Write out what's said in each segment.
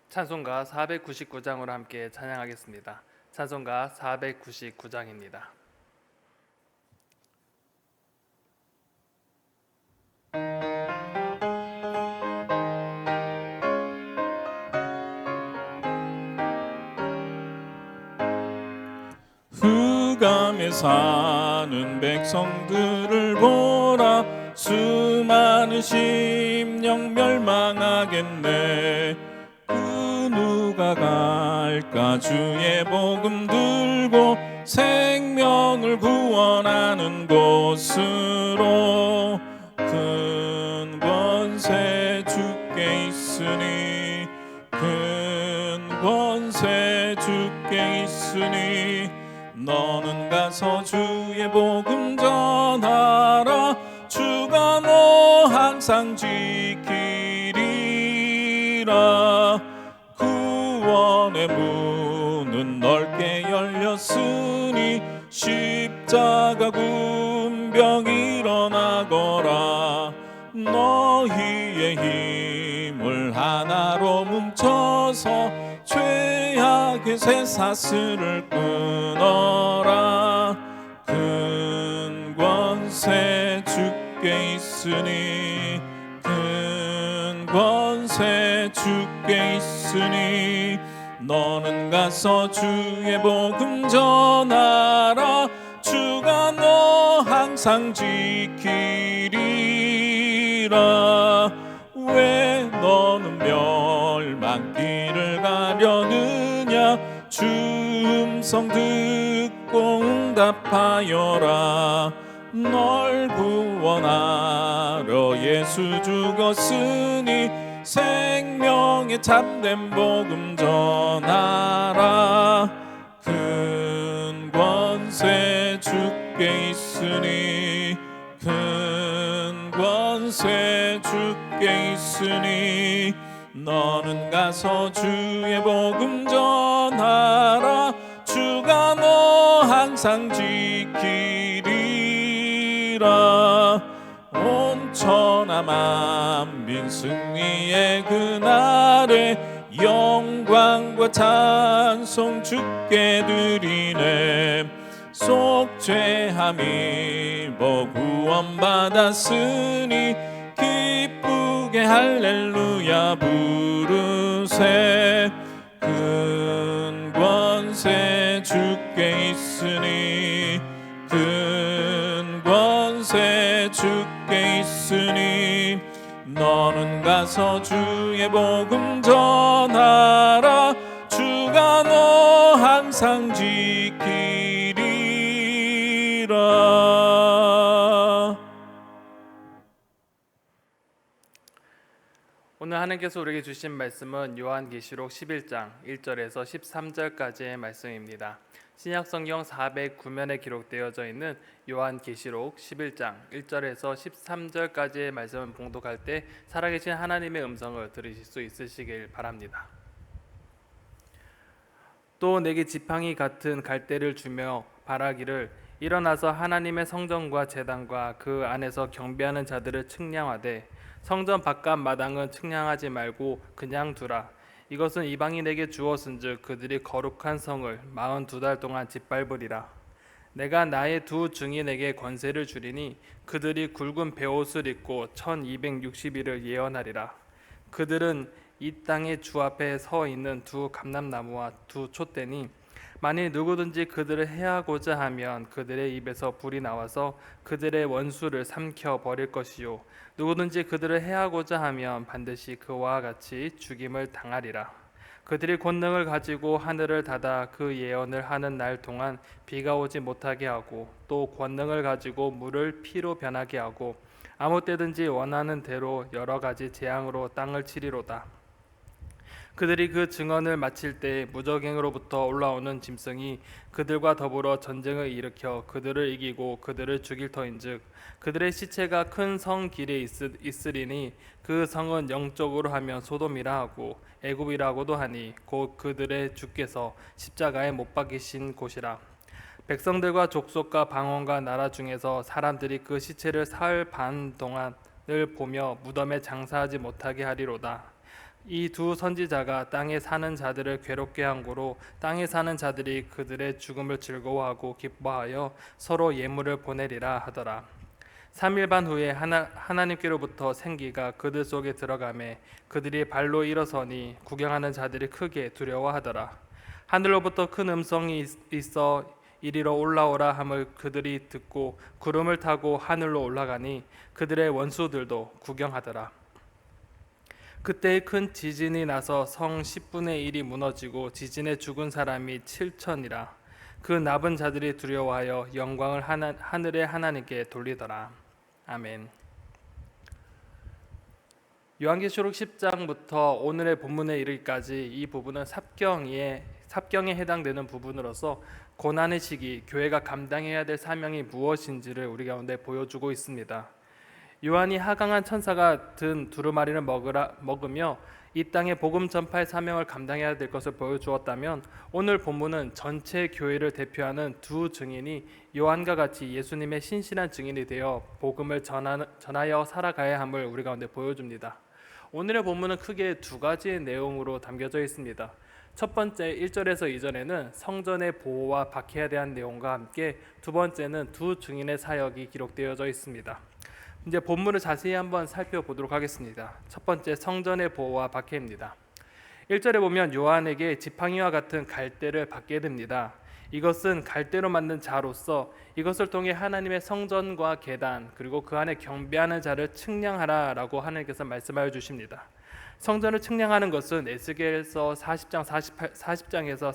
찬송가 499장으로 함께 찬양하겠습니다. 찬송가 499장입니다. 흑암에 사는 백성들을 보라. 수많은 심령 멸망하겠네. 그 누가 갈까? 주의 복음 들고 생명을 구원하는 곳으로. 큰 권세 주께 있으니, 큰 권세 주께 있으니, 너는 가서 주의 복음 전하라. 주가 너 항상 지키리라. 구원의 문은 넓게 열렸으니, 십자가 군병 일어나거라. 너희의 힘을 하나로 뭉쳐서 죄악의 쇠사슬을 끊어라. 큰 권세 주께 있으니, 큰 권세 주께 있으니, 너는 가서 주의 복음 전하라. 주가 너 항상 지키리라. 왜 너는 멸망길을 가려느냐? 주 음성 듣고 응답하여라. 널 구원하러 예수 죽었으니, 생명의 참된 복음 전하라. 큰 권세 주께 있으니, 큰 권세 주께 있으니, 너는 가서 주의 복음 전하라. 주가 너 항상 지키리라. 온 천하 만민 승리의 그날에 영광과 찬송 주께 드리네. 속죄함 입어 구원받았으니, 기쁘게 할렐루야 부르세. 큰 권세 주께 있으니, 큰 권세 주께 있으니, 너는 가서 주의 복음 전하라. 주가 너 항상 지키리라. 오늘 하나님께서 우리에게 주신 말씀은 요한계시록 11장 1절에서 13절까지의 말씀입니다. 신약성경 409면에 기록되어져 있는 요한계시록 11장 1절에서 13절까지의 말씀을 봉독할 때 살아계신 하나님의 음성을 들으실 수 있으시길 바랍니다. 또 내게 지팡이 같은 갈대를 주며 바라기를, 일어나서 하나님의 성전과 제단과 그 안에서 경배하는 자들을 측량하되, 성전 바깥 마당은 측량하지 말고 그냥 두라. 이것은 이방인에게 주었은즉 그들이 거룩한 성을 42달 동안 짓밟으리라. 내가 나의 두 증인에게 권세를 주리니, 그들이 굵은 베옷을 입고 1260일을 예언하리라. 그들은 이 땅의 주 앞에 서 있는 두 감람나무와 두 촛대니, 만일 누구든지 그들을 해하고자 하면 그들의 입에서 불이 나와서 그들의 원수를 삼켜 버릴 것이요, 누구든지 그들을 해하고자 하면 반드시 그와 같이 죽임을 당하리라. 그들이 권능을 가지고 하늘을 닫아 그 예언을 하는 날 동안 비가 오지 못하게 하고, 또 권능을 가지고 물을 피로 변하게 하고, 아무 때든지 원하는 대로 여러 가지 재앙으로 땅을 치리로다. 그들이 그 증언을 마칠 때 무적행으로부터 올라오는 짐승이 그들과 더불어 전쟁을 일으켜 그들을 이기고 그들을 죽일 터인즉, 그들의 시체가 큰 성 길에 있으리니, 그 성은 영적으로 하면 소돔이라 하고 애굽이라고도 하니, 곧 그들의 주께서 십자가에 못 박히신 곳이라. 백성들과 족속과 방언과 나라 중에서 사람들이 그 시체를 사흘 반 동안을 보며 무덤에 장사하지 못하게 하리로다. 이 두 선지자가 땅에 사는 자들을 괴롭게 한 고로 땅에 사는 자들이 그들의 죽음을 즐거워하고 기뻐하여 서로 예물을 보내리라 하더라. 3일 반 후에 하나님께로부터 생기가 그들 속에 들어가매 그들이 발로 일어서니 구경하는 자들이 크게 두려워하더라. 하늘로부터 큰 음성이 있어 이리로 올라오라 함을 그들이 듣고 구름을 타고 하늘로 올라가니 그들의 원수들도 구경하더라. 그때 큰 지진이 나서 성 10분의 1이 무너지고 지진에 죽은 사람이 7천이라. 그 남은 자들이 두려워하여 영광을 하늘의 하나님께 돌리더라. 아멘. 요한계시록 10장부터 오늘의 본문에 이르기까지 이 부분은 삽경에 해당되는 부분으로서 고난의 시기, 교회가 감당해야 될 사명이 무엇인지를 우리 가운데 보여주고 있습니다. 요한이 하강한 천사가 든 두루마리를 먹으며 이 땅에 복음 전파의 사명을 감당해야 될 것을 보여주었다면, 오늘 본문은 전체 교회를 대표하는 두 증인이 요한과 같이 예수님의 신실한 증인이 되어 복음을 전하여 살아가야 함을 우리 가운데 보여줍니다. 오늘의 본문은 크게 두 가지의 내용으로 담겨져 있습니다. 첫 번째 1절에서 2절에는 성전의 보호와 박해에 대한 내용과 함께 두 번째는 두 증인의 사역이 기록되어져 있습니다. 이제 본문을 자세히 한번 살펴보도록 하겠습니다. 첫 번째, 성전의 보호와 박해입니다. 1절에 보면 요한에게 지팡이와 같은 갈대를 받게 됩니다. 이것은 갈대로 만든 자로서 이것을 통해 하나님의 성전과 계단 그리고 그 안에 경배하는 자를 측량하라라고 하나님께서 말씀하여 주십니다. 성전을 측량하는 것은 에스겔서 40장에서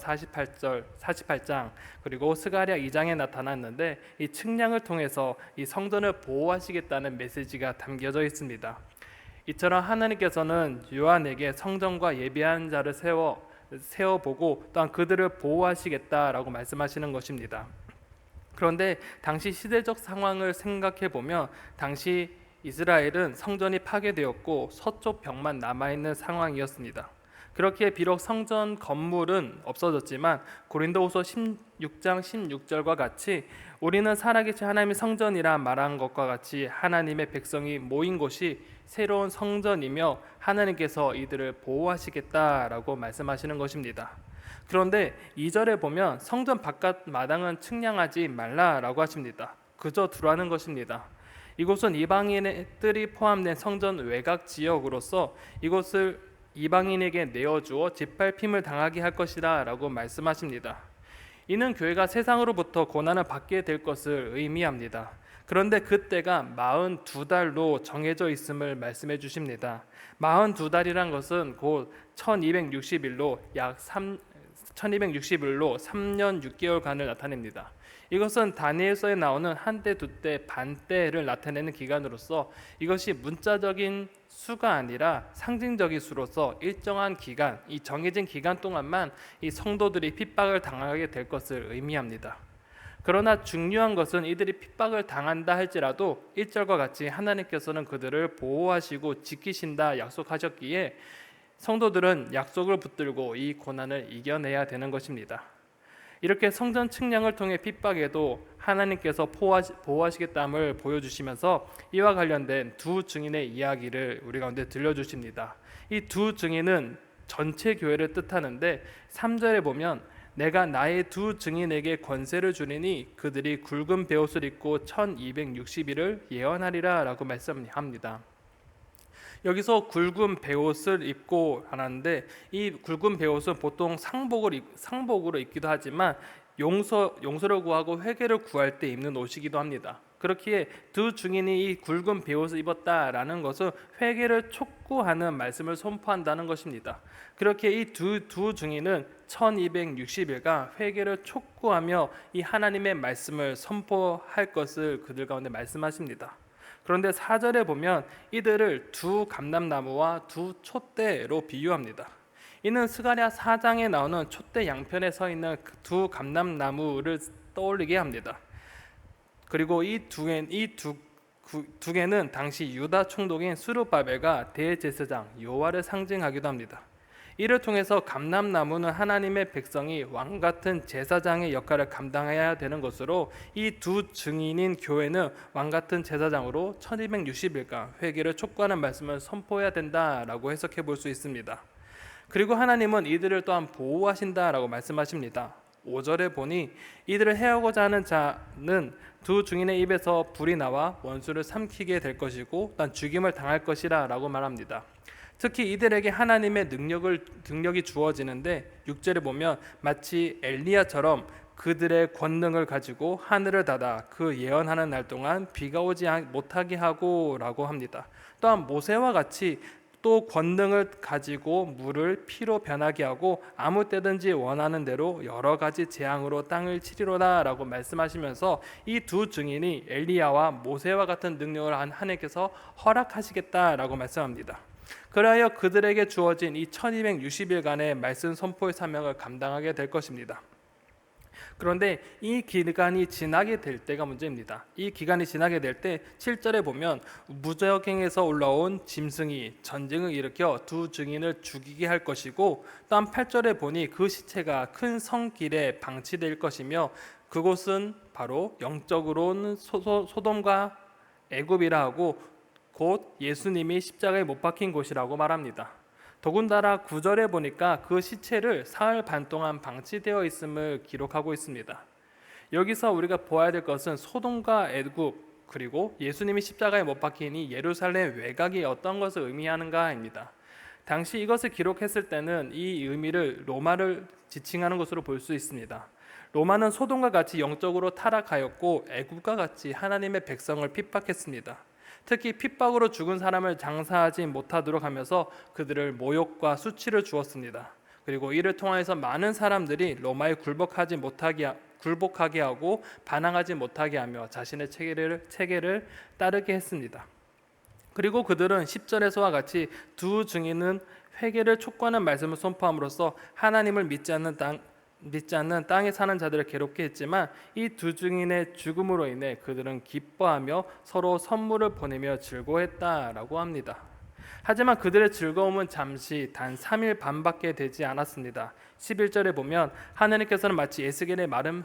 48장 그리고 스가랴 2장에 나타났는데, 이 측량을 통해서 이 성전을 보호하시겠다는 메시지가 담겨져 있습니다. 이처럼 하나님께서는 요한에게 성전과 예배한 자를 세워보고 또한 그들을 보호하시겠다라고 말씀하시는 것입니다. 그런데 당시 시대적 상황을 생각해 보면 당시 이스라엘은 성전이 파괴되었고 서쪽 벽만 남아있는 상황이었습니다. 그렇기에 비록 성전 건물은 없어졌지만 고린도후서 16장 16절과 같이 우리는 살아계신 하나님의 성전이라 말한 것과 같이 하나님의 백성이 모인 곳이 새로운 성전이며 하나님께서 이들을 보호하시겠다라고 말씀하시는 것입니다. 그런데 2절에 보면 성전 바깥 마당은 측량하지 말라라고 하십니다. 그저 두라는 것입니다. 이곳은 이방인들이 포함된 성전 외곽 지역으로서 이곳을 이방인에게 내어주어 짓밟힘을 당하게 할 것이다 라고 말씀하십니다. 이는 교회가 세상으로부터 고난을 받게 될 것을 의미합니다. 그런데 그때가 42달로 정해져 있음을 말씀해 주십니다. 42달이란 것은 곧 1260일로 약 1260일로 3년 6개월간을 나타냅니다. 이것은 다니엘서에 나오는 한때, 두때, 반때를 나타내는 기간으로서 이것이 문자적인 수가 아니라 상징적인 수로서 일정한 기간, 이 정해진 기간 동안만 이 성도들이 핍박을 당하게 될 것을 의미합니다. 그러나 중요한 것은 이들이 핍박을 당한다 할지라도 1절과 같이 하나님께서는 그들을 보호하시고 지키신다 약속하셨기에 성도들은 약속을 붙들고 이 고난을 이겨내야 되는 것입니다. 이렇게 성전 측량을 통해 핍박에도 하나님께서 보호하시겠다함을 보여주시면서 이와 관련된 두 증인의 이야기를 우리 가운데 들려주십니다. 이 두 증인은 전체 교회를 뜻하는데 3절에 보면 내가 나의 두 증인에게 권세를 주리니 그들이 굵은 베옷을 입고 1260일을 예언하리라 라고 말씀합니다. 여기서 굵은 베옷을 입고 하는데 이 굵은 베옷은 보통 상복으로 입기도 하지만 용서를 구하고 회개를 구할 때 입는 옷이기도 합니다. 그렇기에 두 증인이 이 굵은 베옷을 입었다라는 것은 회개를 촉구하는 말씀을 선포한다는 것입니다. 그렇게 이 두 증인은 1260일간 회개를 촉구하며 이 하나님의 말씀을 선포할 것을 그들 가운데 말씀하십니다. 그런데 4절에 보면 이들을 두 감람나무와 두 촛대로 비유합니다. 이는 스가랴 4장에 나오는 촛대 양편에 서 있는 두 감람나무를 떠올리게 합니다. 그리고 이 두 개는 당시 유다 총독인 스룹바벨과 대제사장 요아를 상징하기도 합니다. 이를 통해서 감람나무는 하나님의 백성이 왕 같은 제사장의 역할을 감당해야 되는 것으로 이 두 증인인 교회는 왕 같은 제사장으로 1260일간 회개를 촉구하는 말씀을 선포해야 된다라고 해석해 볼 수 있습니다. 그리고 하나님은 이들을 또한 보호하신다라고 말씀하십니다. 5절에 보니 이들을 해하고자 하는 자는 두 증인의 입에서 불이 나와 원수를 삼키게 될 것이고 난 죽임을 당할 것이라 라고 말합니다. 특히 이들에게 하나님의 능력이 주어지는데 6절에 보면 마치 엘리야처럼 그들의 권능을 가지고 하늘을 닫아 그 예언하는 날 동안 비가 오지 못하게 하고 라고 합니다. 또한 모세와 같이 또 권능을 가지고 물을 피로 변하게 하고 아무 때든지 원하는 대로 여러 가지 재앙으로 땅을 치리로다 라고 말씀하시면서 이 두 증인이 엘리야와 모세와 같은 능력을 하나님께서 허락하시겠다라고 말씀합니다. 그리하여 그들에게 주어진 이 1260일간의 말씀 선포의 사명을 감당하게 될 것입니다. 그런데 이 기간이 지나게 될 때가 문제입니다. 이 기간이 지나게 될 때 7절에 보면 무적행에서 올라온 짐승이 전쟁을 일으켜 두 증인을 죽이게 할 것이고 또한 8절에 보니 그 시체가 큰 성길에 방치될 것이며 그곳은 바로 영적으로는 소돔과 애굽이라 하고 곧 예수님이 십자가에 못 박힌 곳이라고 말합니다. 더군다나 9절에 보니까 그 시체를 사흘 반 동안 방치되어 있음을 기록하고 있습니다. 여기서 우리가 보아야 될 것은 소돔과 애굽 그리고 예수님이 십자가에 못 박힌 이 예루살렘 외곽이 어떤 것을 의미하는가입니다. 당시 이것을 기록했을 때는 이 의미를 로마를 지칭하는 것으로 볼 수 있습니다. 로마는 소돔과 같이 영적으로 타락하였고 애굽과 같이 하나님의 백성을 핍박했습니다. 특히 핍박으로 죽은 사람을 장사하지 못하도록 하면서 그들을 모욕과 수치를 주었습니다. 그리고 이를 통해서 많은 사람들이 로마에 굴복하게 하고 반항하지 못하게 하며 자신의 체계를 따르게 했습니다. 그리고 그들은 10절에서와 같이 두 증인은 회개를 촉구하는 말씀을 선포함으로써 하나님을 믿지 않는 땅에 사는 자들을 괴롭게 했지만 이 두 증인의 죽음으로 인해 그들은 기뻐하며 서로 선물을 보내며 즐거워했다라고 합니다. 하지만 그들의 즐거움은 잠시 단 3일 반밖에 되지 않았습니다. 11절에 보면 하나님께서는 마치 에스겔의 마른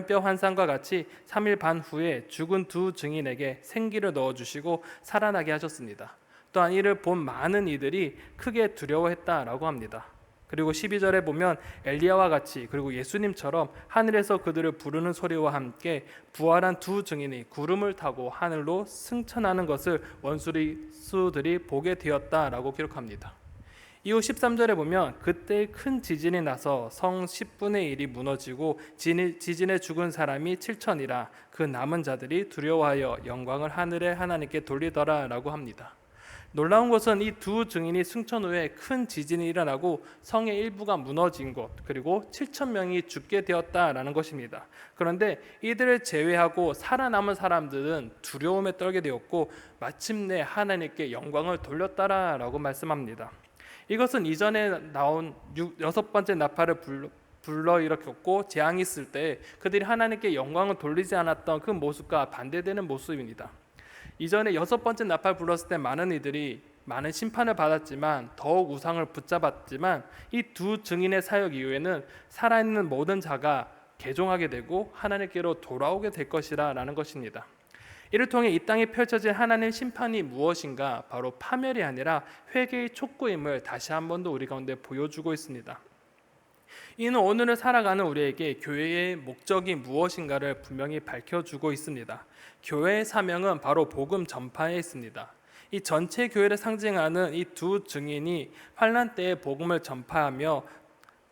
뼈 환상과 같이 3일 반 후에 죽은 두 증인에게 생기를 넣어주시고 살아나게 하셨습니다. 또한 이를 본 많은 이들이 크게 두려워했다라고 합니다. 그리고 12절에 보면 엘리야와 같이 그리고 예수님처럼 하늘에서 그들을 부르는 소리와 함께 부활한 두 증인이 구름을 타고 하늘로 승천하는 것을 원수들이 보게 되었다라고 기록합니다. 이후 13절에 보면 그때 큰 지진이 나서 성 10분의 1이 무너지고 지진에 죽은 사람이 7천이라 그 남은 자들이 두려워하여 영광을 하늘의 하나님께 돌리더라라고 합니다. 놀라운 것은 이 두 증인이 승천 후에 큰 지진이 일어나고 성의 일부가 무너진 것 그리고 7천 명이 죽게 되었다라는 것입니다. 그런데 이들을 제외하고 살아남은 사람들은 두려움에 떨게 되었고 마침내 하나님께 영광을 돌렸다라고 말씀합니다. 이것은 이전에 나온 6번째 나팔을 불러일으켰고 재앙이 있을 때 그들이 하나님께 영광을 돌리지 않았던 그 모습과 반대되는 모습입니다. 이전에 6번째 나팔 불렀을 때 많은 이들이 많은 심판을 받았지만 더욱 우상을 붙잡았지만 이 두 증인의 사역 이후에는 살아있는 모든 자가 개종하게 되고 하나님께로 돌아오게 될 것이라는 것입니다. 이를 통해 이 땅에 펼쳐질 하나님의 심판이 무엇인가 바로 파멸이 아니라 회개의 촉구임을 다시 한 번 더 우리 가운데 보여주고 있습니다. 이는 오늘을 살아가는 우리에게 교회의 목적이 무엇인가를 분명히 밝혀주고 있습니다. 교회의 사명은 바로 복음 전파에 있습니다. 이 전체 교회를 상징하는 이 두 증인이 환난 때에 복음을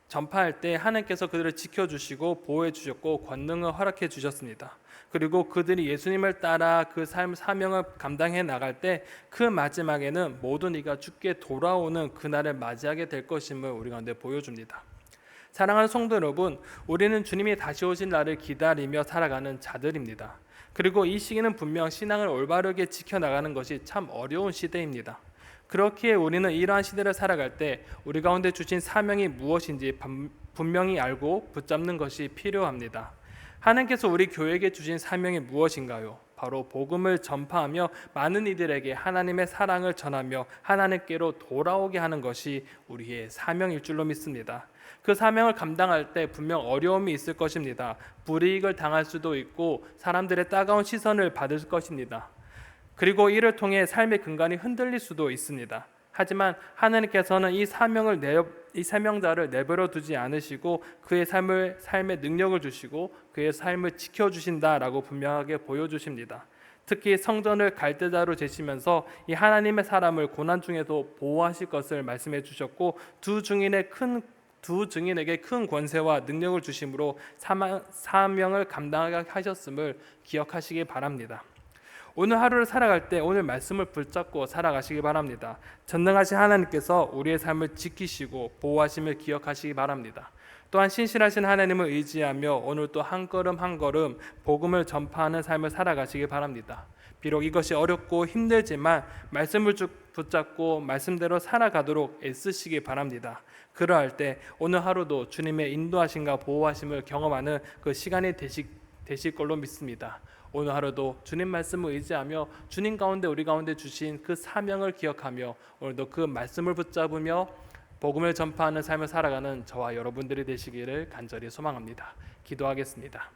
전파할 때 하나님께서 그들을 지켜주시고 보호해 주셨고 권능을 허락해 주셨습니다. 그리고 그들이 예수님을 따라 그 사명을 감당해 나갈 때 그 마지막에는 모든 이가 주께 돌아오는 그날을 맞이하게 될 것임을 우리 가운데 보여줍니다. 사랑하는 성도 여러분, 우리는 주님이 다시 오신 날을 기다리며 살아가는 자들입니다. 그리고 이 시기는 분명 신앙을 올바르게 지켜나가는 것이 참 어려운 시대입니다. 그렇기에 우리는 이러한 시대를 살아갈 때 우리 가운데 주신 사명이 무엇인지 분명히 알고 붙잡는 것이 필요합니다. 하나님께서 우리 교회에게 주신 사명이 무엇인가요? 바로 복음을 전파하며 많은 이들에게 하나님의 사랑을 전하며 하나님께로 돌아오게 하는 것이 우리의 사명일 줄로 믿습니다. 그 사명을 감당할 때 분명 어려움이 있을 것입니다. 불이익을 당할 수도 있고 사람들의 따가운 시선을 받을 것입니다. 그리고 이를 통해 삶의 근간이 흔들릴 수도 있습니다. 하지만 하나님께서는 이 사명자를 내버려 두지 않으시고 그의 삶의 능력을 주시고 그의 삶을 지켜주신다라고 분명하게 보여주십니다. 특히 성전을 갈대자로 재시면서 이 하나님의 사람을 고난 중에도 보호하실 것을 말씀해 주셨고 두 증인에게 큰 권세와 능력을 주심으로 사명을 감당하게 하셨음을 기억하시기 바랍니다. 오늘 하루를 살아갈 때 오늘 말씀을 붙잡고 살아가시기 바랍니다. 전능하신 하나님께서 우리의 삶을 지키시고 보호하심을 기억하시기 바랍니다. 또한 신실하신 하나님을 의지하며 오늘도 한 걸음 한 걸음 복음을 전파하는 삶을 살아가시기 바랍니다. 비록 이것이 어렵고 힘들지만 말씀을 붙잡고 말씀대로 살아가도록 애쓰시기 바랍니다. 그러할 때 오늘 하루도 주님의 인도하심과 보호하심을 경험하는 그 시간이 되실 걸로 믿습니다. 오늘 하루도 주님 말씀을 의지하며 주님 가운데 우리 가운데 주신 그 사명을 기억하며 오늘도 그 말씀을 붙잡으며 복음을 전파하는 삶을 살아가는 저와 여러분들이 되시기를 간절히 소망합니다. 기도하겠습니다.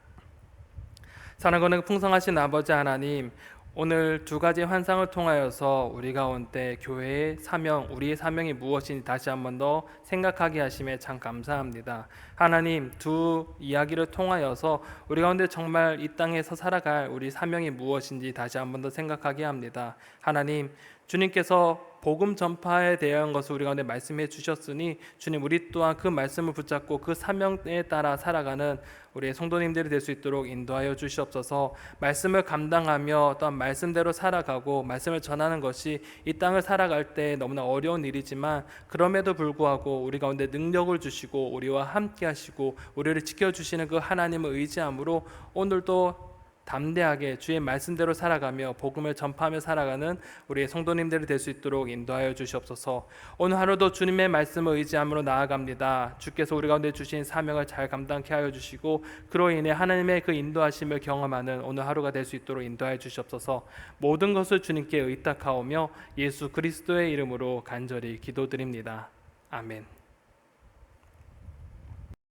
사랑하는 풍성하신 아버지 하나님, 오늘 두 가지 환상을 통하여서 우리 가운데 교회의 사명, 우리의 사명이 무엇인지 다시 한 번 더 생각하게 하심에 참 감사합니다. 하나님, 두 이야기를 통하여서 우리 가운데 정말 이 땅에서 살아갈 우리 사명이 무엇인지 다시 한 번 더 생각하게 합니다. 하나님, 주님께서 복음 전파에 대한 것을 우리 가운데 말씀해 주셨으니 주님, 우리 또한 그 말씀을 붙잡고 그 사명에 따라 살아가는 우리의 성도님들이 될 수 있도록 인도하여 주시옵소서. 말씀을 감당하며 또한 말씀대로 살아가고 말씀을 전하는 것이 이 땅을 살아갈 때 너무나 어려운 일이지만 그럼에도 불구하고 우리 가운데 능력을 주시고 우리와 함께 하시고 우리를 지켜주시는 그 하나님을 의지함으로 오늘도 담대하게 주의 말씀대로 살아가며 복음을 전파하며 살아가는 우리의 성도님들이 될 수 있도록 인도하여 주시옵소서. 오늘 하루도 주님의 말씀을 의지함으로 나아갑니다. 주께서 우리 가운데 주신 사명을 잘 감당케 하여 주시고 그로 인해 하나님의 그 인도하심을 경험하는 오늘 하루가 될 수 있도록 인도하여 주시옵소서. 모든 것을 주님께 의탁하오며 예수 그리스도의 이름으로 간절히 기도드립니다. 아멘.